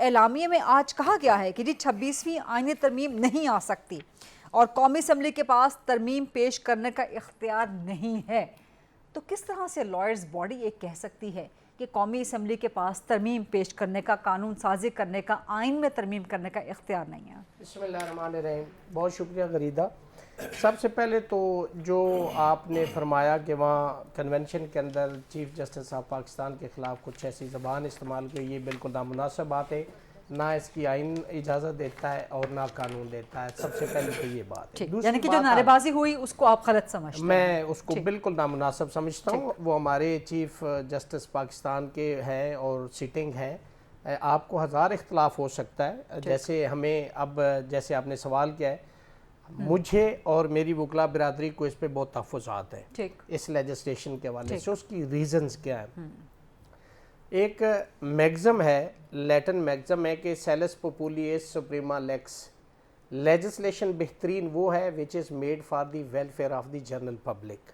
اعلامیے میں آج کہا گیا ہے کہ 26ویں آئینی ترمیم نہیں آ سکتی اور قومی اسمبلی کے پاس ترمیم پیش کرنے کا اختیار نہیں ہے، تو کس طرح سے لائرز باڈی یہ کہہ سکتی ہے کہ قومی اسمبلی کے پاس ترمیم پیش کرنے کا، قانون سازی کرنے کا، آئین میں ترمیم کرنے کا اختیار نہیں ہے؟ بسم اللہ الرحمن الرحیم. بہت شکریہ غریدہ. سب سے پہلے تو جو آپ نے فرمایا کہ وہاں کنونشن کے اندر چیف جسٹس آف پاکستان کے خلاف کچھ ایسی زبان استعمال کی، یہ بالکل نامناسب بات ہے. نہ اس کی آئین اجازت دیتا ہے اور نہ قانون دیتا ہے. سب سے پہلے تو یہ بات ہے. یعنی کہ جو نعرے بازی ہوئی اس کو آپ غلط سمجھتے ہیں؟ میں اس کو بالکل نامناسب سمجھتا ہوں. وہ ہمارے چیف جسٹس پاکستان کے ہیں اور سٹنگ ہیں. آپ کو ہزار اختلاف ہو سکتا ہے، جیسے ہمیں اب جیسے آپ نے سوال کیا ہے، مجھے اور میری وکلا برادری کو اس پہ بہت تحفظات ہیں اس لیجسلیشن کے حوالے سے. اس کی ریزنز کیا ہیں؟ ایک میگزم ہے، لیٹن میگزم ہے کہ سیلس پوپولیس سپریما لیکس، لیجسلیشن بہترین وہ ہے which is made for the welfare of the general public.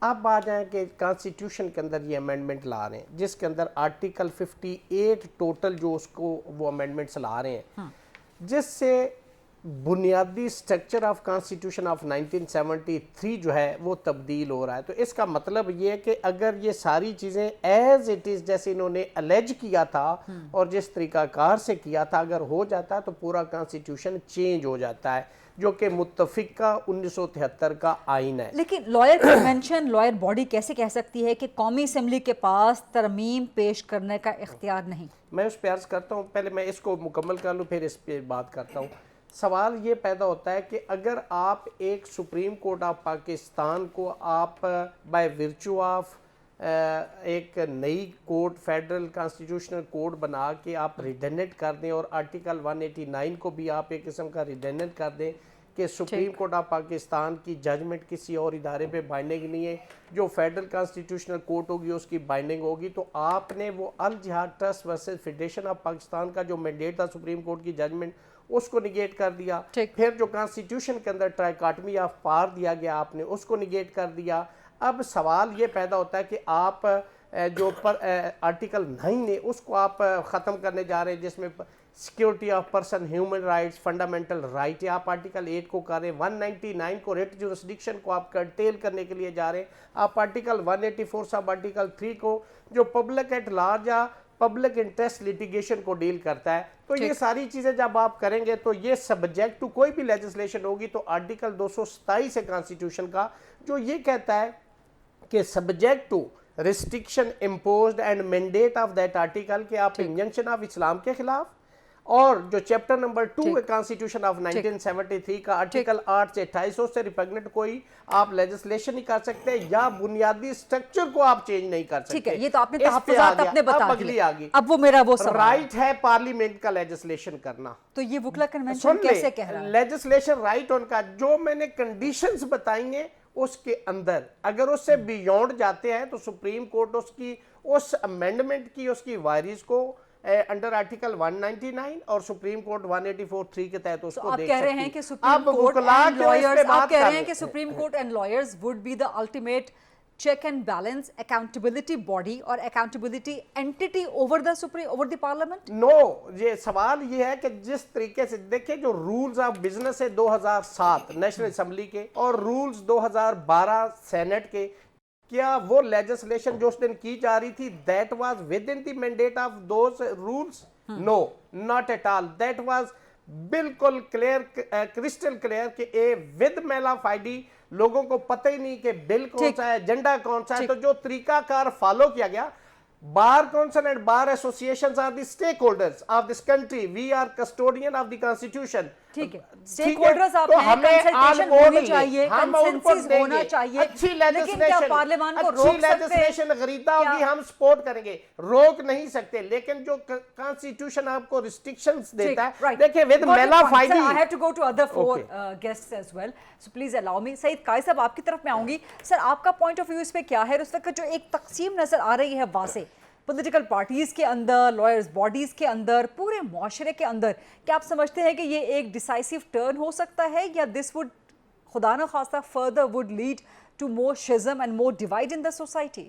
اب آ جائیں کہ کانسٹیٹیوشن کے اندر یہ امینڈمنٹ لا رہے ہیں، جس کے اندر آرٹیکل 58 ٹوٹل جو اس کو وہ امینڈمنٹس لا رہے ہیں، جس سے بنیادی سٹرکچر آف کانسٹیٹیوشن آف 1973 جو ہے وہ تبدیل ہو رہا ہے. تو اس کا مطلب یہ ہے کہ اگر یہ ساری چیزیں ایز اٹ از جیسے انہوں نے الیج کیا تھا اور جس طریقہ کار سے کیا تھا اگر ہو جاتا ہے تو پورا کانسٹیٹیوشن چینج ہو جاتا ہے، جو کہ متفقہ 1973 کا آئین ہے. لیکن لائر کنونشن، لائر باڈی کیسے کہہ سکتی ہے کہ قومی اسمبلی کے پاس ترمیم پیش کرنے کا اختیار نہیں؟ میں اس پہ عرض کرتا ہوں، پہلے میں اس کو مکمل کر لوں پھر اس پہ بات کرتا ہوں. سوال یہ پیدا ہوتا ہے کہ اگر آپ ایک سپریم کورٹ آف پاکستان کو آپ بائی ورچو آف ایک نئی کوڈ، فیڈرل کانسٹیٹیوشنل کوڈ بنا کے آپ ریڈنڈنٹ کر دیں اور آرٹیکل 189 کو بھی آپ ایک قسم کا ریڈنڈنٹ کر دیں کہ سپریم کورٹ آف پاکستان کی ججمنٹ کسی اور ادارے پہ بائنڈنگ نہیں ہے، جو فیڈرل کانسٹیٹیوشنل کورٹ ہوگی اس کی بائنڈنگ ہوگی، تو آپ نے وہ Al Jehad trust versus federation of Pakistan کا جو مینڈیٹ تھا سپریم کورٹ کی ججمنٹ اس کو نگیٹ کر دیا. پھر جو کانسٹیٹیوشن کے اندر ٹرائیکاٹمی آف پار دیا گیا آپ نے اس کو نگیٹ کر دیا. اب سوال یہ پیدا ہوتا ہے کہ آپ جو آرٹیکل 9 ہے اس کو آپ ختم کرنے جا رہے ہیں، جس میں security of person, human rights, fundamental right ہے، آپ آرٹیکل 8 کو کر رہے ہیں. 199 کو ریٹ جورسڈکشن کو آپ کرٹیل کرنے کے لیے جا رہے ہیں. آپ آرٹیکل 184 سب آرٹیکل 3 کو جو پبلک ایٹ لارج یا پبلک انٹرسٹ لیٹیگیشن کو ڈیل کرتا ہے. تو یہ ساری چیزیں جب آپ کریں گے تو یہ سبجیکٹ ٹو کوئی بھی لیجسلیشن ہوگی تو آرٹیکل 227 ہے کانسٹیٹیوشن کا جو یہ کہتا ہے کہ subject to restriction imposed and mandate of that article کہ آپ انجنکشن آف اسلام کے خلاف، اور جو چیپٹر نمبر 2 ہے کانسٹیٹیوشن آف 1973 کا آرٹیکل 8 سے 28 سے ریپیگنٹ کوئی آپ لیجسلیشن نہیں کر سکتے یا بنیادی سٹرکچر کو آپ چینج نہیں کر سکتے. ٹھیک ہے، یہ تو آپ نے تحفظات اپنے بتا دیے. اب وہ میرا وہ سوال رائٹ ہے پارلیمنٹ کا لیجسلیشن کرنا. تو یہ وکلا کنونشن کیسے کہہ رہا ہے؟ لیجسلیشن رائٹ ان کا جو میں نے کنڈیشنز بتائیں گے اس کے اندر اگر اس سے بیونڈ جاتے ہیں تو سپریم کورٹ اس کی اس امینڈمنٹ کی اس کی وائریز کو انڈر آرٹیکل 199 اور سپریم کورٹ 184(3) کے تحت اس کو دیکھ سکتی. آپ کہہ رہے ہیں کہ سپریم کورٹ اینڈ لائرز، آپ کہہ رہے ہیں کہ supreme court and lawyers would be the ultimate check and balance, accountability body اور accountability entity over the parliament? نو، یہ سوال یہ ہے کہ جس طریقے سے دیکھیں جو رولز آف بزنس ہے 2007 نیشنل اسمبلی کے اور رولز 2012 سینٹ کے، کیا وہ لیجسلیشن جو اس دن کی جا رہی تھی that was within the mandate of those rules? No, not at all. That was بالکل کلیئر، کرسٹل کلیئر کہ a with mala fide لوگوں کو پتہ ہی نہیں کہ بل کون سا ہے، ایجنڈا کون سا ہے. تو جو طریقہ کار فالو کیا گیا، bar council and bar associations are the stakeholders of this country, we are custodian of the constitution. ٹھیک ہے، سٹیک ہولڈرز آپ ہیں، کنسلٹیشن ہونی چاہیے، کنسنسس ہونا چاہیے، اچھی لیکن کیا پارلیمان کو روک سکتے ہیں؟ اچھی لیجسلیشن غریدہ ہوگی، ہم سپورٹ کریں گے، روک نہیں سکتے. لیکن جو کانسٹیٹیوشن آپ کو ریسٹرکشنز دیتا ہے، دیکھیں with mala fide. I have to go to other 4 guests as well, so please allow me. سعید قائد صاحب آپ کی طرف میں آؤں گی. سر آپ کا پوائنٹ آف ویو اس پہ کیا ہے؟ اس وقت جو ایک تقسیم نظر آ رہی ہے واضح پولیٹیکل پارٹیز کے اندر، لائرز باڈیز کے اندر، پورے معاشرے کے اندر، کیا آپ سمجھتے ہیں کہ یہ ایک ڈیسائسو ٹرن ہو سکتا ہے یا دس وڈ خدا نہ خواستہ further will lead to more schism and more divide in the society?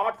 8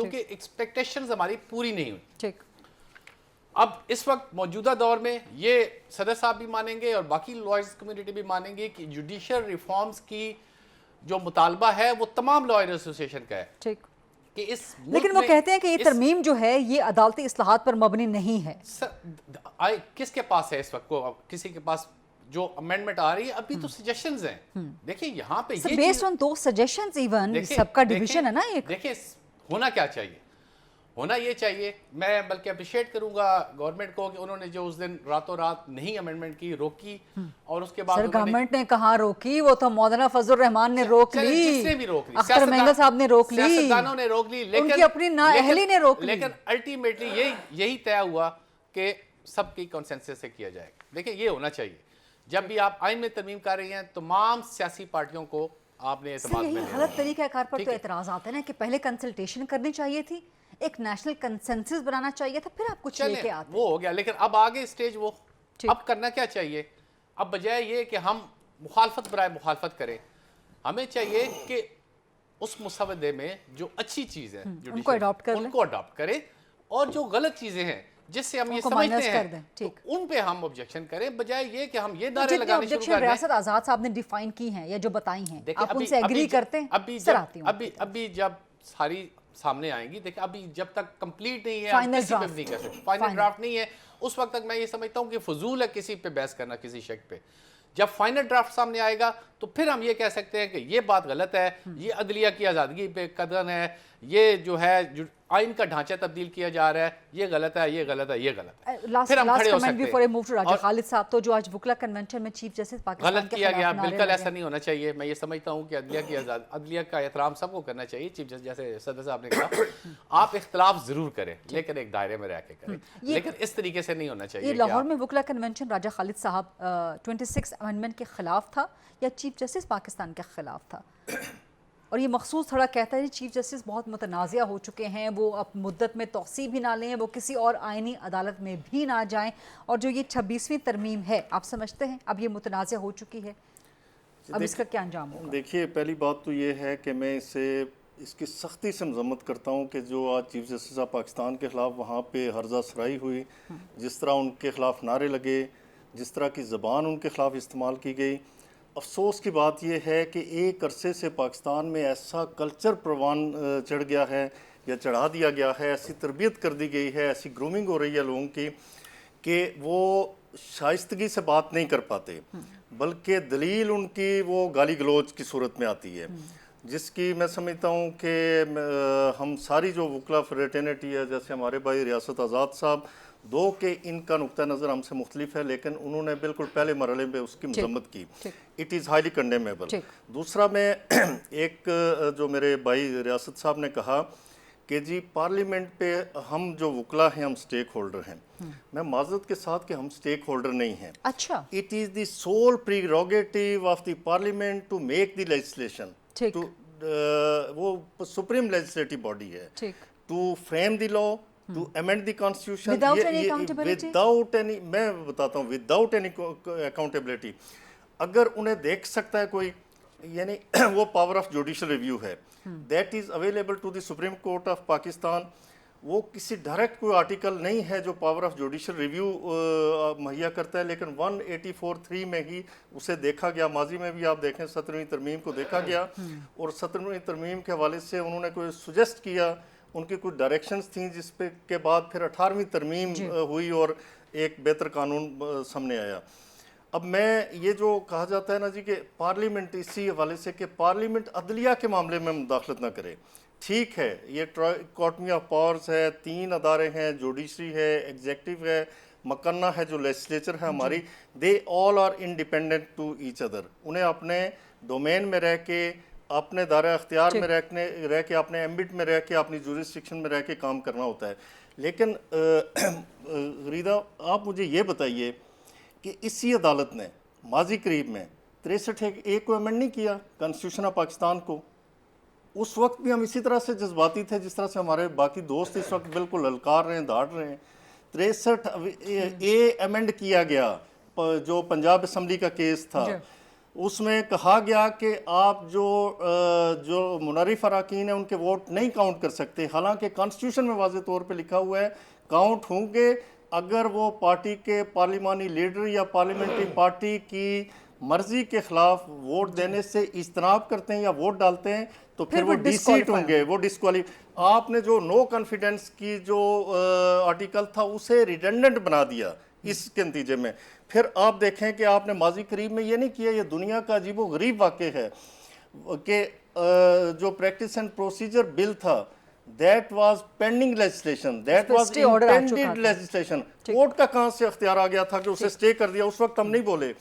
کیونکہ ایکسپیکٹیشنز ہماری پوری نہیں ہوئی. ٹھیک. اب اس وقت موجودہ دور میں یہ صدر صاحب بھی مانیں گے اور باقی لائرز کمیونٹی بھی مانیں گے کہ جوڈیشل ریفارمز کی جو مطالبہ ہے وہ تمام لائر ایسوسیشن کا ہے. ٹھیک. کہ اس لیکن وہ کہتے ہیں کہ یہ ترمیم جو ہے یہ عدالتی اصلاحات پر مبنی نہیں ہے. کس کے پاس ہے اس وقت کو کسی کے پاس جو امینڈمنٹ آ رہی ہے ابھی تو سجیشنز ہیں. دیکھیں یہاں پہ یہ بیسڈ آن دو سجیشنز ایون سب کا ڈیویژن ہے نا. ایک دیکھیں ہونا کیا چاہیے, ہونا یہ چاہیے, میں بلکہ اپریشیٹ کروں گا گورنمنٹ کو کہ انہوں نے جو اس دن راتوں رات نہیں امینڈمنٹ کی, روکی, اور اس کے بعد سر گورنمنٹ نے کہاں روکی, وہ تو مولانا فضل الرحمان نے روک لی, جس نے بھی روک لی, اختر مینگل صاحب نے روک لی, سیاستدانوں نے روک لی, ان کی اپنی نااہلی نے روک لی. لیکن الٹیمیٹلی یہی طے ہوا کہ سب کی کنسنسس سے کیا جائے گا. دیکھیں یہ ہونا چاہیے. جب بھی آپ آئین میں ترمیم کر رہی ہیں تمام سیاسی پارٹیوں کو آپ نے اعتماد میں لینا. غلط طریقہ کار پر تو اعتراض آتے ہیں کہ پہلے کنسلٹیشن کرنی چاہیے تھی, ایک نیشنل کنسنسس بنانا چاہیے تھا, پھر آپ کچھ لے کے آتے. وہ ہو گیا, لیکن اب آگے سٹیج وہ اب کرنا کیا چاہیے. اب بجائے یہ کہ ہم مخالفت برائے مخالفت کریں, ہمیں چاہیے کہ اس مسودے میں جو اچھی چیز ہے ان کو اڈاپٹ کر لیں, ان کو اڈاپٹ کریں, اور جو غلط چیزیں ہیں جس سے ہم یہ سمجھتے ہیں ان پہ ہم آبجیکشن کریں, بجائے یہ کہ ہم یہ نعرے لگانے شروع کر دیں. ریاست آزاد صاحب نے ڈیفائن کی ہیں یا جو بتائی ہیں, آپ ان سے ایگری کرتے ہیں؟ ابھی جب ساری سامنے آئیں گی, دیکھیں ابھی جب تک کمپلیٹ نہیں ہے ہم کسی پہ بھی نہیں کر سکتے, فائنل ڈرافٹ نہیں ہے, اس وقت تک میں یہ سمجھتا ہوں کہ فضول ہے کسی پہ بحث کرنا کسی شک پہ. جب فائنل ڈرافٹ سامنے آئے گا تو پھر ہم یہ کہہ سکتے ہیں کہ یہ بات غلط ہے, یہ عدلیہ کی آزادگی پہ قدغن ہے, یہ جو ہے آئین کا ڈھانچہ تبدیل کیا جا رہا ہے, یہ غلط ہے, یہ غلط ہے, یہ غلط ہے. پھر ہم کھڑے ہو سکتے ہیں. راجہ خالد صاحب تو جو آج وکلا کنونشن میں چیف جسٹس پاکستان غلط کیا گیا, بالکل ایسا نہیں ہونا چاہیے. میں یہ سمجھتا ہوں کہ عدلیہ کا احترام سب کو کرنا چاہیے. چیف جسٹس جیسے صدر صاحب نے کہا, آپ اختلاف ضرور کریں لیکن ایک دائرے میں رہ کے کریں, لیکن اس طریقے سے نہیں ہونا چاہیے. یہ لاہور میں وکلا کنونشن راجہ خالد صاحب 26 امینڈمنٹ کے خلاف تھا یا چیف جسٹس پاکستان کے خلاف تھا؟ اور یہ مخصوص تھوڑا کہتا ہے چیف جسٹس بہت متنازع ہو چکے ہیں, وہ اب مدت میں توسیع بھی نہ لیں, وہ کسی اور آئینی عدالت میں بھی نہ جائیں, اور جو یہ 26ویں ترمیم ہے آپ سمجھتے ہیں اب یہ متنازع ہو چکی ہے, اب اس کا کیا انجام ہوگا؟ دیکھیے پہلی بات تو یہ ہے کہ میں اس کی سختی سے مذمت کرتا ہوں کہ جو آج چیف جسٹس آف پاکستان کے خلاف وہاں پہ ہرزہ سرائی ہوئی, جس طرح ان کے خلاف نعرے لگے, جس طرح کی زبان ان کے خلاف استعمال کی گئی. افسوس کی بات یہ ہے کہ ایک عرصے سے پاکستان میں ایسا کلچر پروان چڑھ گیا ہے یا چڑھا دیا گیا ہے, ایسی تربیت کر دی گئی ہے, ایسی گرومنگ ہو رہی ہے لوگوں کی کہ وہ شائستگی سے بات نہیں کر پاتے, بلکہ دلیل ان کی وہ گالی گلوچ کی صورت میں آتی ہے, جس کی میں سمجھتا ہوں کہ ہم ساری جو وکلا فریٹرنیٹی ہے, جیسے ہمارے بھائی ریاست آزاد صاحب, دو کہ ان کا نقطہ نظر ہم سے مختلف ہے لیکن انہوں نے بالکل پہلے مرحلے میں اس کی مذمت کی. It is highly condemnable. دوسرا میں ایک جو میرے بھائی ریاست صاحب نے کہا کہ جی پارلیمنٹ پہ ہم جو وکلا ہیں ہم سٹیک ہولڈر ہیں, میں معذرت کے ساتھ کہ ہم سٹیک ہولڈر نہیں ہیں. اچھا, it is the sole prerogative of the parliament to make the legislation. وہ سپریم لیجسلیٹو باڈی ہے, to frame the law, to amend the constitution without any accountability, without any, میں بتاتا ہوں without any accountability. اگر انہیں دیکھ سکتا ہے کوئی, یعنی وہ پاور آف جوڈیشل ریویو ہے, that is available to the Supreme Court of Pakistan. وہ کسی ڈائریکٹ کوئی آرٹیکل نہیں ہے جو پاور آف جوڈیشل ریویو مہیا کرتا ہے, لیکن 184(3) میں ہی اسے دیکھا گیا. ماضی میں بھی آپ دیکھیں 17ویں ترمیم کو دیکھا گیا, اور 17ویں ترمیم کے حوالے سے انہوں نے کوئی سجیسٹ کیا, ان کی کچھ ڈائریکشنز تھیں, جس پہ کے بعد پھر 18ویں ترمیم ہوئی اور ایک بہتر قانون سامنے آیا. اب میں یہ جو کہا جاتا ہے نا جی کہ پارلیمنٹ, اسی حوالے سے کہ پارلیمنٹ عدلیہ کے معاملے میں مداخلت نہ کرے, ٹھیک ہے, یہ اکاٹمی آف پاورز ہے, 3 ادارے ہیں, جوڈیشری ہے, ایگزیکٹو ہے, مقننہ ہے جو لیجسلیچر ہے ہماری, they all are independent to each other. انہیں اپنے ڈومین میں رہ کے, اپنے دائرہ اختیار میں رہ کے, اپنے ایمبٹ میں رہ کے, اپنی جورسڈکشن میں رہ کے کام کرنا ہوتا ہے. لیکن غریدہ آپ مجھے یہ بتائیے کہ اسی عدالت نے ماضی قریب میں 63(1) کو امینڈ نہیں کیا کانسٹیٹیوشن آف پاکستان کو. اس وقت بھی ہم اسی طرح سے جذباتی تھے جس طرح سے ہمارے باقی دوست اس وقت بالکل للکار رہے ہیں, دھاڑ رہے ہیں. 63(A) امینڈ کیا گیا جو پنجاب اسمبلی کا کیس تھا. اس میں کہا گیا کہ آپ جو منحرف اراکین ہیں ان کے ووٹ نہیں کاؤنٹ کر سکتے، حالانکہ کانسٹیٹیوشن میں واضح طور پہ لکھا ہوا ہے کاؤنٹ ہوں گے اگر وہ پارٹی کے پارلیمانی لیڈر یا پارلیمنٹری پارٹی کی مرضی کے خلاف ووٹ دینے سے اجتناب کرتے ہیں یا ووٹ ڈالتے ہیں تو پھر وہ ڈی سیٹ ہوں گے، وہ ڈسکوالی. آپ نے جو نو کانفیڈنس کی جو آرٹیکل تھا اسے ریڈنڈنٹ بنا دیا اس کے نتیجے میں. پھر آپ دیکھیں کہ آپ نے ماضی قریب میں یہ نہیں کیا، یہ دنیا کا عجیب و غریب واقع ہے کہ جو پریکٹس اینڈ پروسیجر بل تھا that was pending legislation, that was intended legislation. Court کا کہاں سے اختیار آ گیا تھا کہ اسے سٹے کر دیا، اس وقت ہم نہیں بولے.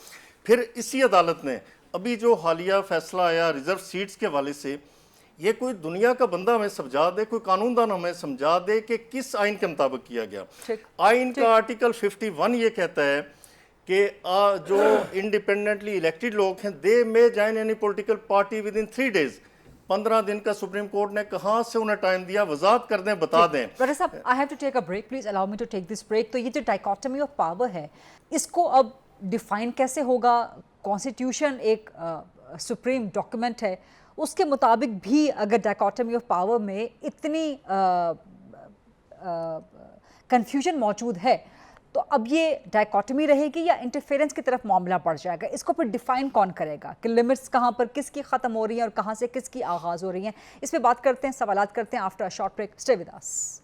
پھر اسی عدالت نے ابھی جو حالیہ فیصلہ آیا ریزرو سیٹس کے حوالے سے، یہ کوئی دنیا کا بندہ ہمیں سمجھا دے، کوئی قانون دان ہمیں سمجھا دے کہ کس آئین کے مطابق کیا گیا. آئین کا آرٹیکل 51 یہ کہتا ہے کہ جو انڈیپینڈنٹلی الیکٹڈ لوگ ہیں دے میں join any political party with in 3 days. 15 دن کا سپریم کورٹ نے کہاں سے انہیں ٹائم دیا، وضاحت کر دیں، بتا دیں. ڈاکٹر صاحب I have to take a break, please allow me to take this break. تو یہ جو ڈائکوٹمی آف پاور ہے اس کو اب ڈیفائن کیسے ہوگا؟ کانسٹیٹیوشن ایک سپریم ڈاکیومنٹ ہے، اس کے مطابق بھی اگر ڈائکوٹمی آف پاور میں اتنی کنفیوژن موجود ہے تو اب یہ ڈائکوٹمی رہے گی یا انٹرفیرنس کی طرف معاملہ بڑھ جائے گا؟ اس کو پھر ڈیفائن کون کرے گا کہ لمٹس کہاں پر کس کی ختم ہو رہی ہیں اور کہاں سے کس کی آغاز ہو رہی ہیں؟ اس پہ بات کرتے ہیں، سوالات کرتے ہیں after a short break. Stay with us.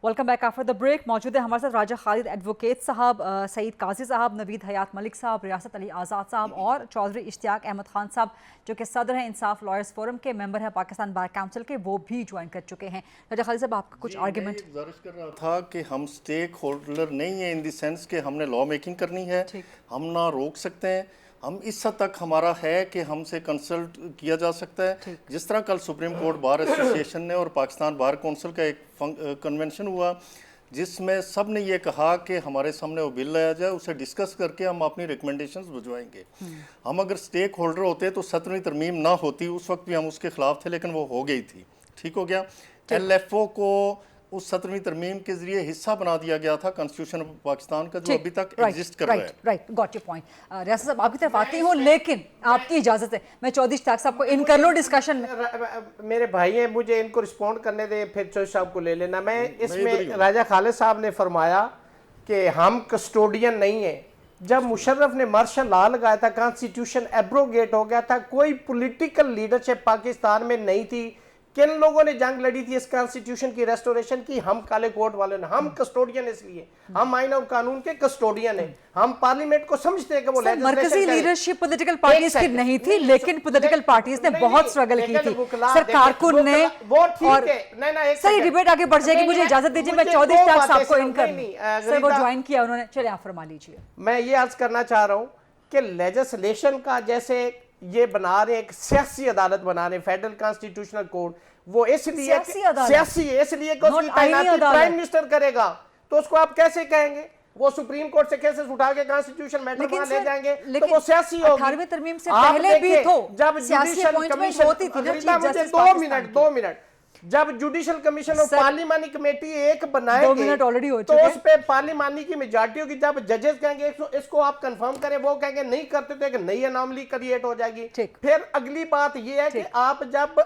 Welcome back after the break. موجود ہے ہمارے ساتھ راجہ خالد ایڈوکیٹ صاحب، سعید قاضی صاحب، نوید حیات ملک صاحب، ریاست علی آزاد صاحب اور چودھری اشتیاق احمد خان صاحب جو کہ صدر ہیں انصاف لائرز فورم کے، ممبر ہیں پاکستان بار کونسل کے، وہ بھی جوائن کر چکے ہیں. راجہ خالد صاحب آپ کا کچھ آرگیومنٹ؟ میں گزارش کر رہا تھا کہ ہم سٹیک ہولڈر نہیں ہیں ان دی سینس کہ ہم نے لا میکنگ کرنی ہے، ہم نہ روک سکتے ہیں. ہم اس حد تک ہمارا ہے کہ ہم سے کنسلٹ کیا جا سکتا ہے. جس طرح کل سپریم کورٹ بار ایسوسی ایشن نے اور پاکستان بار کونسل کا ایک کنونشن ہوا جس میں سب نے یہ کہا کہ ہمارے سامنے وہ بل لایا جائے، اسے ڈسکس کر کے ہم اپنی ریکمنڈیشنز بھجوائیں گے. ہم اگر سٹیک ہولڈر ہوتے تو 17ویں ترمیم نہ ہوتی، اس وقت بھی ہم اس کے خلاف تھے لیکن وہ ہو گئی تھی. ٹھیک ہو گیا. ایل ایف او کو اس 17ویں ترمیم کے ذریعے حصہ بنا دیا گیا تھا کنسٹیٹیوشن پاکستان کا جو ابھی تک ایگزسٹ کر رہا ہے. Right got your point. ریاست صاحب آپ کی طرف آتی ہوں لیکن آپ کی اجازت ہے میں چودھری اشتیاق صاحب کو ان کر لوں ڈسکشن میں. میرے بھائی ہیں، مجھے ان کو رسپونڈ کرنے دیں، پھر چودھری صاحب کو لے لینا. میں اس میں راجہ خالد صاحب نے فرمایا کہ ہم کسٹوڈین نہیں ہیں. جب مشرف نے مارشل لا لگایا تھا، کانسٹیٹیوشن ایبروگیٹ ہو گیا تھا، کوئی پولیٹیکل لیڈرشپ پاکستان میں نہیں تھی. کن لوگوں نے جنگ لڑی تھی اس کانسٹیٹیوشن کی ریسٹوریشن کی؟ ہم کالے کوٹ والے نے. ہم کسٹوڈین اس لیے، ہم آئین اور قانون کے کسٹوڈین ہیں. ہم پارلیمنٹ کو سمجھتے ہیں کہ وہ مرکزی لیڈرشپ پولیٹیکل پارٹیز کی نہیں تھی لیکن پولیٹیکل پارٹیز نے بہت اسٹرگل کی تھی. سر کارکن نے اور سر ڈیبیٹ آگے بڑھ جائے گی. مجھے اجازت دیجیے میں چودھری اشتیاق صاحب کو ان کر لوں. سر وہ جوائن کیا انہوں نے. چلے آپ فرما لیجیے. میں یہ عرض کرنا چاہ رہا ہوں کہ لیجسلیشن کا جیسے یہ بنا رہے ایک سیاسی عدالت بنا رہے فیڈرل کانسٹیٹیوشنل کورٹ، وہ اس لیے سیاسی اس لیے کہ اس کی تعیناتی پرائم منسٹر کرے گا، تو اس کو آپ کیسے کہیں گے؟ وہ سپریم کورٹ سے کیسز اٹھا کے کانسٹیٹیوشن میٹر وہاں لے جائیں گے تو وہ سیاسی ہوگی. 18ویں ترمیم سے پہلے بھی تو جب جوڈیشل کمیشن ہوتی تھی نا. مجھے 2 منٹ جب جوڈیشل کمیشن اور پارلیمانی کمیٹی ایک بنائیں گے تو اس پہ پارلیمانی کی میجارٹی ہوگی. جب ججز کہیں گے اس کو آپ کنفرم کریں، وہ کہیں گے نہیں کرتے تو ایک نئی اناملی کریٹ ہو جائے گی. پھر اگلی بات یہ ہے کہ آپ جب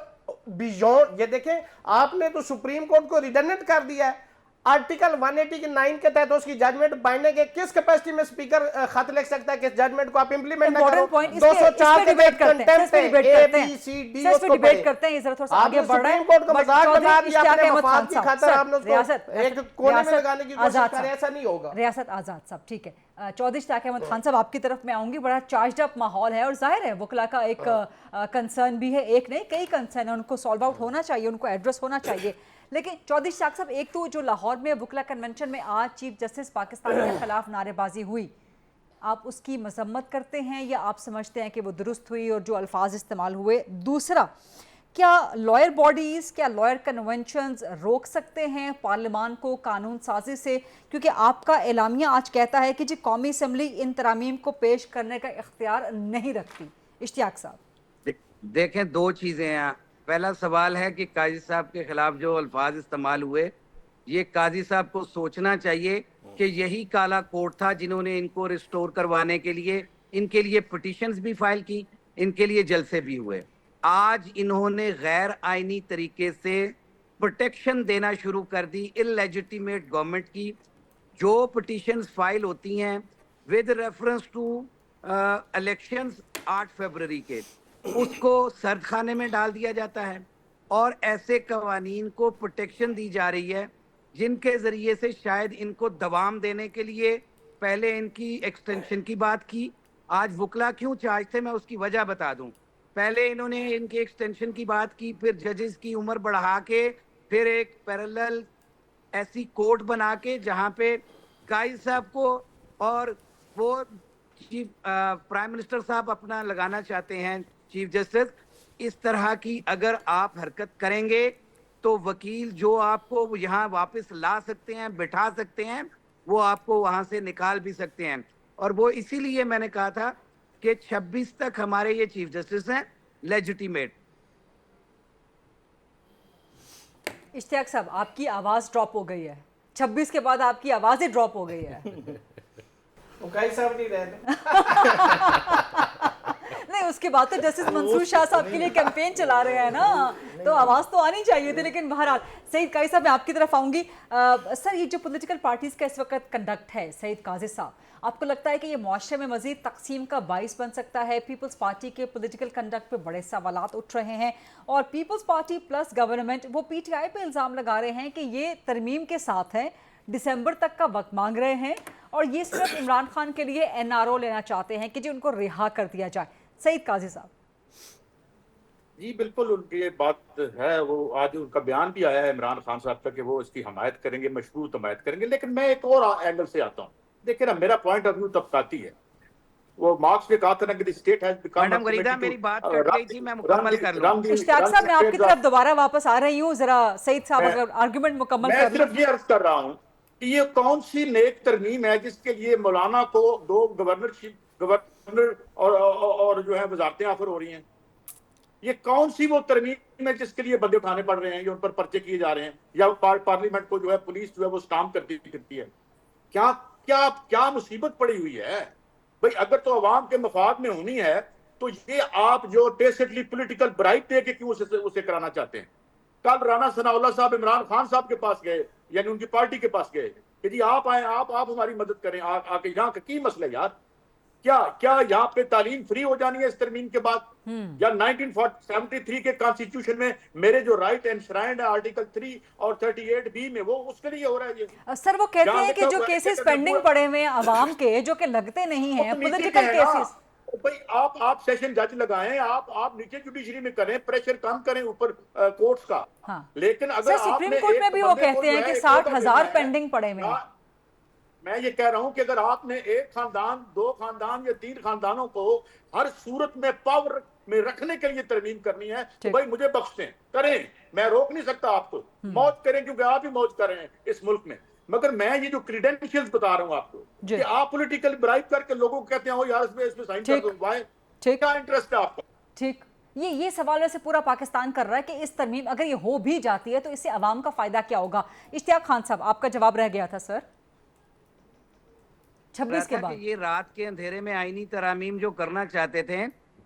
بیونڈ یہ دیکھیں، آپ نے تو سپریم کورٹ کو ریڈنڈنٹ کر دیا ہے. آرٹیکل 189 کے تحت اس کی ججمنٹ بائنڈنگ ہے. کس کیپیسٹی میں سپیکر خط لکھ سکتا ہے کہ اس ججمنٹ کو آپ امپلیمنٹ نہ کرو؟ 204 کے تحت کنٹمپٹ ہے، اے بی سی ڈی اس کو ڈیبیٹ کرتے ہیں. یہ ذرا تھوڑا سا آگے بڑھ رہا ہے. سپریم کورٹ کا مذاق بنا دیا اپنے مفاد کی خاطر. آپ نے اس کو ایک کونے میں لگانے کی کوشش کریں، ایسا نہیں ہوگا. ریاست آزاد صاحب ٹھیک ہے. چودھری اشتیاق احمد خان صاحب آپ کی طرف میں آؤں گی. بڑا چارجڈ اپ ماحول ہے اور ظاہر ہے وکلا کا ایک کنسرن بھی ہے، ایک نہیں کئی کنسرن ہیں، ان کو سالو آؤٹ ہونا چاہیے، ان کو ایڈریس ہونا چاہیے. لیکن چودھری اشتیاق صاحب ایک تو جو لاہور میں وکلا کنونشن میں آج چیف جسٹس پاکستان کے خلاف نعرے بازی ہوئی، آپ اس کی مذمت کرتے ہیں یا آپ سمجھتے ہیں کہ وہ درست ہوئی اور جو الفاظ استعمال ہوئے؟ دوسرا، کیا لائر باڈیز، کیا لائر کنونشنز روک سکتے ہیں پارلیمان کو قانون سازی سے؟ کیونکہ آپ کا اعلامیہ آج کہتا ہے کہ جی قومی اسمبلی ان ترامیم کو پیش کرنے کا اختیار نہیں رکھتی. اشتیاق صاحب دیکھیں، 2 چیزیں ہیں. پہلا سوال ہے کہ قاضی صاحب کے خلاف جو الفاظ استعمال ہوئے، یہ قاضی صاحب کو سوچنا چاہیے کہ یہی کالا کوٹ تھا جنہوں نے ان کو ریسٹور کروانے کے لیے ان کے لیے پٹیشنز بھی فائل کی, ان کے لیے جلسے بھی ہوئے. آج انہوں نے غیر آئینی طریقے سے پروٹیکشن دینا شروع کر دی انلیجیٹیمیٹ گورنمنٹ کی. جو پٹیشنز فائل ہوتی ہیں ود ریفرنس ٹو الیکشنز 8 فروری کے, اس کو سرد خانے میں ڈال دیا جاتا ہے, اور ایسے قوانین کو پروٹیکشن دی جا رہی ہے جن کے ذریعے سے شاید ان کو دوام دینے کے لیے پہلے ان کی ایکسٹینشن کی بات کی. آج وکلا کیوں چارج تھے میں اس کی وجہ بتا دوں. پہلے انہوں نے ان کی ایکسٹینشن کی بات کی, پھر ججز کی عمر بڑھا کے, پھر ایک پیرالل ایسی کورٹ بنا کے جہاں پہ قائد صاحب کو اور وہ چیف پرائم منسٹر صاحب اپنا لگانا چاہتے ہیں چیف جسٹس. اس طرح کی اگر آپ حرکت کریں گے تو وکیل جو آپ کو یہاں واپس لا سکتے ہیں, بٹھا سکتے ہیں, وہ آپ کو وہاں سے نکال بھی سکتے ہیں. اور وہ اسی لیے میں نے کہا تھا کہ 26 تک ہمارے یہ چیف جسٹس ہیں لیجیٹیمیٹ. اشتیاق صاحب آپ کی آواز ڈراپ ہو گئی ہے, 26 کے بعد آپ کی آواز ہی ڈراپ ہو گئی ہے. قائد صاحب نہیں رہتے. نہیں, اس کے بعد تو جسٹس منصور شاہ صاحب کے لیے کیمپین چلا رہے ہیں نا, تو آواز تو آنی چاہیے تھی. لیکن بہرحال سعید قاضی صاحب میں آپ کی طرف آؤں گی. سر, یہ جو پولیٹیکل پارٹیز کا اس وقت کنڈکٹ ہے, سعید قاضی صاحب, آپ کو لگتا ہے کہ یہ معاشرے میں مزید تقسیم کا باعث بن سکتا ہے؟ پیپلز پارٹی کے پولیٹیکل کنڈکٹ پہ بڑے سوالات اٹھ رہے ہیں, اور پیپلز پارٹی پلس گورنمنٹ وہ پی ٹی آئی پہ الزام لگا رہے ہیں کہ یہ ترمیم کے ساتھ ہیں, دسمبر تک کا وقت مانگ رہے ہیں, اور یہ صرف عمران خان کے لیے این آر او لینا چاہتے ہیں کہ جی ان کو رہا کر دیا جائے. سعید قاضی صاحب. جی بالکل, ان کی یہ بات ہے. وہ آج ان کا بیان بھی آیا ہے عمران خان صاحب کا کہ وہ اس کی حمایت کریں گے, مشروط حمایت کریں گے. لیکن میں ایک اور اینگل سے آتا ہوں. دیکھیں نا, میرا پوائنٹ آف ویو طبقاتی ہے. وہ مارکس نے کہا تھا نا کہ state has become. Madam Gharida میری بات کٹ گئی تھی, میں مکمل کر لوں. اشتیاق صاحب میں آپ کی طرف دوبارہ واپس آ رہی ہوں, ذرا سعید صاحب اگر آرگومنٹ مکمل کر لیں. میں صرف یہ عرض کر رہا ہوں کہ یہ کون سی نیک ترمیم ہے جس کے لیے مولانا کو 2 گورنر اور جو ہے وزارتیں آفر ہو رہی ہیں؟ یہ کون سی وہ ترمیم ہے جس کے لیے بندے اٹھانے پڑ رہے ہیں, یا ان پر پرچے کیے جا رہے ہیں, یا پارلیمنٹ کو جو ہے پولیس جو ہے وہ اسٹامپ کرتی پھرتی ہے؟ کیا مصیبت پڑی ہوئی ہے بھائی؟ اگر تو عوام کے مفاد میں ہونی ہے تو یہ آپ جو ٹیسٹلی پولیٹیکل برائب دے کے کیوں اسے کرانا چاہتے ہیں؟ کل رانا ثناء اللہ صاحب عمران خان صاحب کے پاس گئے, یعنی ان کی پارٹی کے پاس گئے کہ جی آپ آئیں, آپ ہماری مدد کریں, آ کے یہاں کا کی مسئلہ یار. کیا یہاں پہ تعلیم فری ہو جانی ہے اس ترمیم کے بعد؟ یا 1973 کے کانسٹیٹیوشن میں میرے جو رائٹ انشرائنڈ ہے آرٹیکل 3 اور 38B میں, وہ اس کے لیے ہو رہا ہے یہ؟ سر وہ کہتے ہیں کہ جو کیسز پینڈنگ پڑے ہوئے ہیں عوام کے, جو کہ لگتے نہیں ہیں پولیٹیکل کیسز. بھائی آپ سیشن جج لگائیں, آپ نیچے جوڈیشری میں کریں, پریشر کم کریں اوپر کورٹس کا. لیکن اگر سپریم کورٹ میں بھی وہ کہتے ہیں کہ 60,000 پینڈنگ پڑے ہوئے ہیں. میں یہ کہہ رہا ہوں کہ اگر آپ نے 1 خاندان 2 خاندان یا 3 خاندانوں کو ہر صورت میں پاور میں رکھنے کے لیے ترمیم کرنی ہے تو بھائی مجھے بخش دیں, کریں, میں روک نہیں سکتا آپ کو, موج کریں, کیونکہ آپ ہی موج کر رہے ہیں اس ملک میں. مگر میں یہ جو کریڈینشیلز بتا رہا ہوں آپ کو کہ آپ پولیٹیکل برائب کر کے لوگوں کو کہتے ہیں یار اس پہ سائن کر دو, وائے کیا انٹرسٹ ہے آپ کا؟ ٹھیک, یہ سوال ویسے پورا پاکستان کر رہا ہے کہ اس ترمیم اگر یہ ہو بھی جاتی ہے تو اس سے عوام کا فائدہ کیا ہوگا؟ اشتیاق خان صاحب آپ کا جواب رہ گیا تھا سر. 26 کے بعد یہ رات کے اندھیرے میں آئینی ترامیم جو کرنا چاہتے تھے,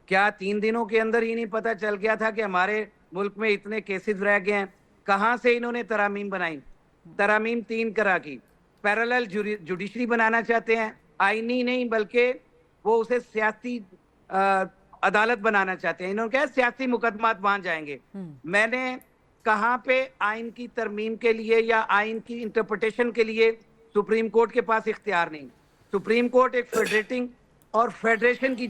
کیا 3 دنوں کے اندر ہی نہیں پتا چل گیا تھا کہ ہمارے ملک میں اتنے کیسز رہ گئے ہیں؟ کہاں سے انہوں نے ترامیم بنائی؟ ترامیم 3 طرح کی. پیرالل جوڈیشری بنانا چاہتے ہیں, آئینی نہیں بلکہ وہ اسے سیاسی عدالت بنانا چاہتے ہیں. انہوں نے کہا سیاسی مقدمات وہاں جائیں گے. میں نے کہاں پہ آئین کی ترمیم کے لیے یا آئین کی انٹرپریٹیشن کے لیے سپریم کورٹ کے پاس اختیار نہیں. سپریم کورٹ ایک فیڈریٹنگ اور فیڈریشن کی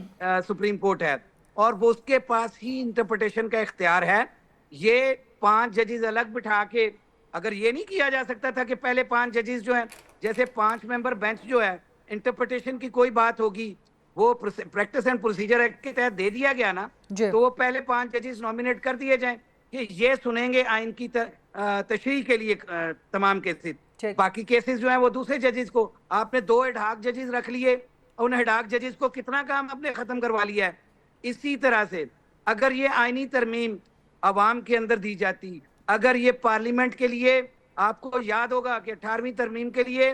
سپریم کورٹ ہے, اور وہ اس کے پاس ہی انٹرپریٹیشن کا اختیار ہے. یہ 5 ججز الگ بٹھا کے اگر یہ نہیں کیا جا سکتا تھا کہ پہلے 5 ججز جو ہیں, جیسے 5 ممبر بینچ جو ہے, انٹرپریٹیشن کی کوئی بات ہوگی وہ پریکٹس اینڈ پروسیجر ایکٹ کے تحت دے دیا گیا نا, تو وہ پہلے 5 ججز نومینیٹ کر دیے جائیں کہ یہ سنیں گے آئین کی تشریح کے لیے تمام کیسز. باقی کیسز جو ہیں وہ دوسرے ججز کو, آپ نے 2 ایڈ ہاک ججز رکھ لیے, ان ایڈ ہاک ججز کو کتنا کام آپ نے ختم کروا لیا ہے. اسی طرح سے اگر یہ آئینی ترمیم عوام کے اندر دی جاتی, اگر یہ پارلیمنٹ کے لیے, آپ کو یاد ہوگا کہ 18ویں ترمیم کے لیے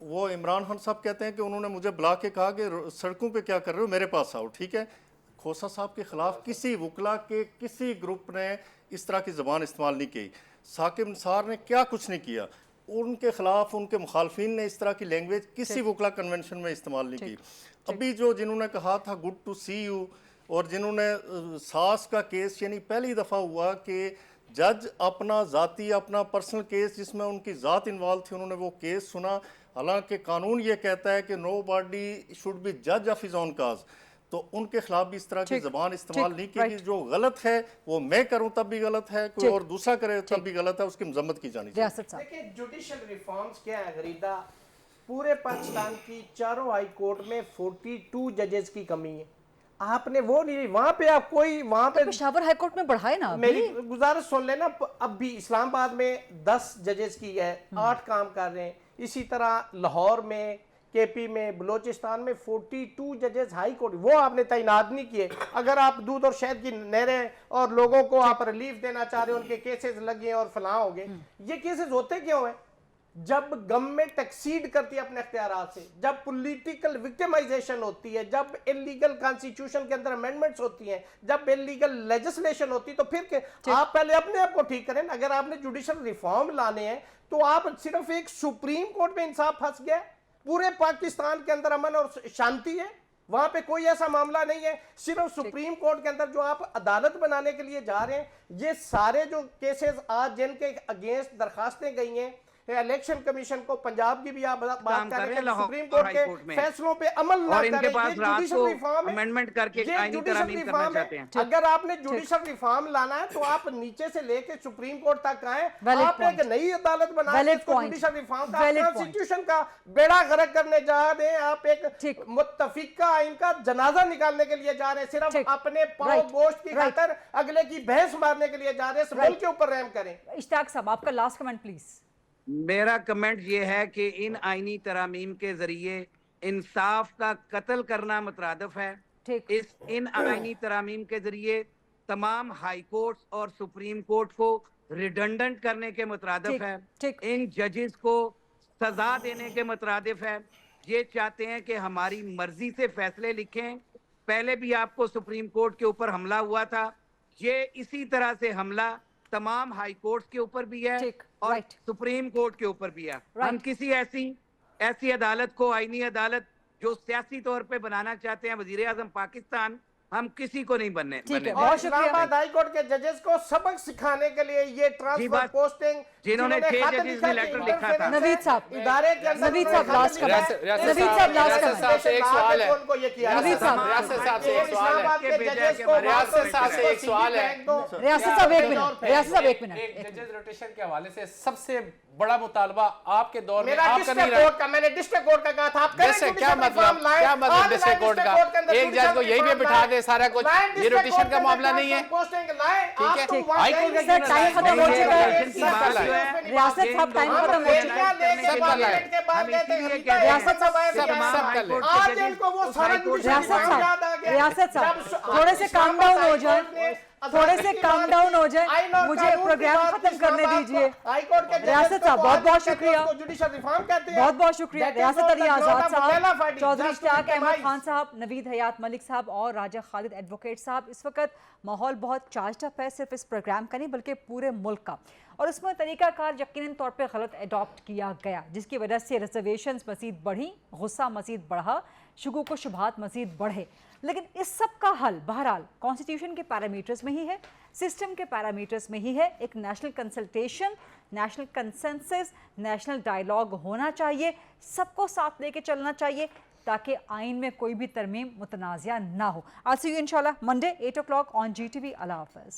وہ عمران خان صاحب کہتے ہیں کہ انہوں نے مجھے بلا کے کہا کہ سڑکوں پہ کیا کر رہے ہو، میرے پاس آؤ. ٹھیک ہے، کھوسا صاحب کے خلاف کسی وکلا کے کسی گروپ نے اس طرح کی زبان استعمال نہیں کی. ثاقب نثار نے کیا کچھ نہیں کیا، ان کے خلاف ان کے مخالفین نے اس طرح کی لینگویج کسی وکلا کنونشن میں استعمال نہیں کی. ابھی جنہوں نے کہا تھا گڈ ٹو سی یو، اور جنہوں نے ساس کا کیس، یعنی پہلی دفعہ ہوا کہ جج اپنا ذاتی اپنا پرسنل کیس جس میں ان کی ذات انوالو تھی، انہوں نے وہ کیس سنا. حالانکہ قانون یہ کہتا ہے کہ نو باڈی شوڈ بی جج آف ہز اون کاز. تو ان کے خلاف بھی اس طرح کی زبان استعمال نہیں کی گئی. جو غلط ہے وہ میں کروں تب بھی غلط ہے، کوئی اور دوسرا کرے تب بھی غلط ہے، اس کی مذمت کی جانی چاہیے. دیکھیں جوڈیشل ریفارمز کیا ہے غریدہ، پورے پاکستان کی چاروں ہائی کورٹ میں 42 ججز کی کمی ہے. آپ نے وہ نہیں، وہاں پہ آپ کوئی وہاں پہ پشاور ہائی کورٹ میں بڑھائے نا. میری گزارش سن لینا، اب بھی اسلام آباد میں 10 ججز کی ہے، 8 کام کر رہے ہیں. اسی طرح لاہور میں، کے پی میں، بلوچستان میں 42 ججز ہائی کورٹ، وہ آپ نے تعینات نہیں کیے. اگر آپ دودھ اور شہد کی نہریں اور لوگوں کو آپ ریلیف دینا چاہ رہے ہیں، ان کے کیسز لگے اور فلاں ہو گئے. یہ کیسز ہوتے کیوں ہیں؟ جب گورنمنٹ ایکسیڈ کرتی ہے اپنے اختیارات سے، جب پولیٹیکل وکٹمائزیشن ہوتی ہے، جب انلیگل کانسٹیٹیوشن کے اندر امینڈمنٹس ہوتی ہیں، جب انلیگل لیجسلیشن ہوتی ہے، تو پھر آپ پہلے اپنے آپ کو ٹھیک کریں. اگر آپ نے جوڈیشل ریفارم لانے ہیں تو آپ صرف ایک سپریم کورٹ میں انصاف پھنس گیا. پورے پاکستان کے اندر امن اور شانتی ہے، وہاں پہ کوئی ایسا معاملہ نہیں ہے. صرف سپریم کورٹ کے اندر جو آپ عدالت بنانے کے لیے جا رہے ہیں، یہ سارے جو کیسز آج جن کے اگینسٹ درخواستیں گئی ہیں الیکشن کمیشن کو، پنجاب کی بھی آپ بات کر رہے ہیں، سپریم کورٹ کے فیصلوں پہ عمل نہ کریں، یہ جوڈیشل ریفارم ہے. یہ جوڈیشل ریفارم ہے. اگر آپ نے جوڈیشل ریفارم لانا ہے تو آپ نیچے سے لے کے سپریم کورٹ تک آئیں، آپ ایک نئی عدالت بنائیں، اس کو جوڈیشل ریفارم کا کانسٹیٹیوشن کا بیڑا غرق کرنے جا رہے ہیں. آپ ایک متفقہ آئین کا جنازہ نکالنے کے لیے جا رہے ہیں، صرف اپنے پاؤں گوشت کی خاطر اگلے کی بحث مارنے کے لیے جا رہے ہیں. اس ملک کے اوپر رحم کریں. اشتیاق صاحب آپ کا لاسٹ کمنٹ پلیز. میرا کمنٹ یہ ہے کہ ان آئینی ترامیم کے ذریعے انصاف کا قتل کرنا مترادف ہے. ان آئینی ترامیم کے ذریعے تمام ہائی کورٹس اور سپریم کورٹ کو ریڈنڈنٹ کرنے کے مترادف ہے. ان ججز کو سزا دینے کے مترادف ہے. یہ چاہتے ہیں کہ ہماری مرضی سے فیصلے لکھیں. پہلے بھی آپ کو سپریم کورٹ کے اوپر حملہ ہوا تھا، یہ اسی طرح سے حملہ تمام ہائی کورٹس کے اوپر بھی ہے اور سپریم کورٹ کے اوپر بھی ہے. ہم کسی ایسی عدالت کو، آئینی عدالت جو سیاسی طور پہ بنانا چاہتے ہیں وزیر اعظم پاکستان، ہم کسی کو نہیں بننے. اور اسلام آباد ہائی کورٹ کے ججز کو سبق سکھانے کے لیے یہ ٹرانسفر پوسٹنگ جنہوں نے 6 ججز نے لیٹر لکھا تھا. نوید صاحب، ادارے کے اندر نوید صاحب لاسٹ کمنٹ. نوید صاحب لاسٹ کمنٹ. صاحب سے ایک سوال ہے. نوید صاحب، ریاست صاحب سے ایک سوال ہے. ریاست صاحب سے ایک سوال ہے. ریاست صاحب ایک منٹ. ریاست صاحب ایک منٹ. ججز روٹیشن کے حوالے سے سب سے بڑا مطالبہ آپ کے دور میں میرا آپ کا نہیں ڈسٹرکٹ کورٹ کا، میں نے ڈسٹرکٹ کورٹ کا کہا تھا، آپ کریں کیا مطلب ڈسٹرکٹ کورٹ کا؟ ایک جج کو یہی پہ بٹھا دے سارا کچھ. یہ روٹیشن کا معاملہ نہیں ہے، ٹھیک ہے. ہائی کورٹ کا سر ٹائم ختم ہو چکا ہے. ریاست صاحب ٹائم ختم ہو چکا ہے. ریاست صاحب تھوڑے سے کام ڈاؤن ہو جائیں، تھوڑے سے کام ڈاؤن ہو جائیں، مجھے پروگرام ختم کرنے دیجئے. ریاست صاحب بہت بہت شکریہ، بہت بہت شکریہ. ریاست علی آزاد صاحب، چودھری اشتیاق احمد خان صاحب، نوید حیات ملک صاحب اور راجہ خالد ایڈوکیٹ صاحب. اس وقت ماحول بہت چارجڈ اپ ہے، صرف اس پروگرام کا نہیں بلکہ پورے ملک کا، اور اس میں طریقہ کار یقیناً طور پہ غلط اڈاپٹ کیا گیا، جس کی وجہ سے ریزرویشنز مزید بڑھی، غصہ مزید بڑھا، شکوک و شبہات مزید بڑھے. لیکن اس سب کا حل بہرحال کانسٹیٹیوشن کے پیرامیٹرز میں ہی ہے، سسٹم کے پیرامیٹرز میں ہی ہے. ایک national consultation, national consensus, national dialogue ہونا چاہیے، سب کو ساتھ لے کے چلنا چاہیے تاکہ آئین میں کوئی بھی ترمیم متنازعہ نہ ہو. I'll see you inshallah Monday 8 o'clock on GTV. Allah Hafiz.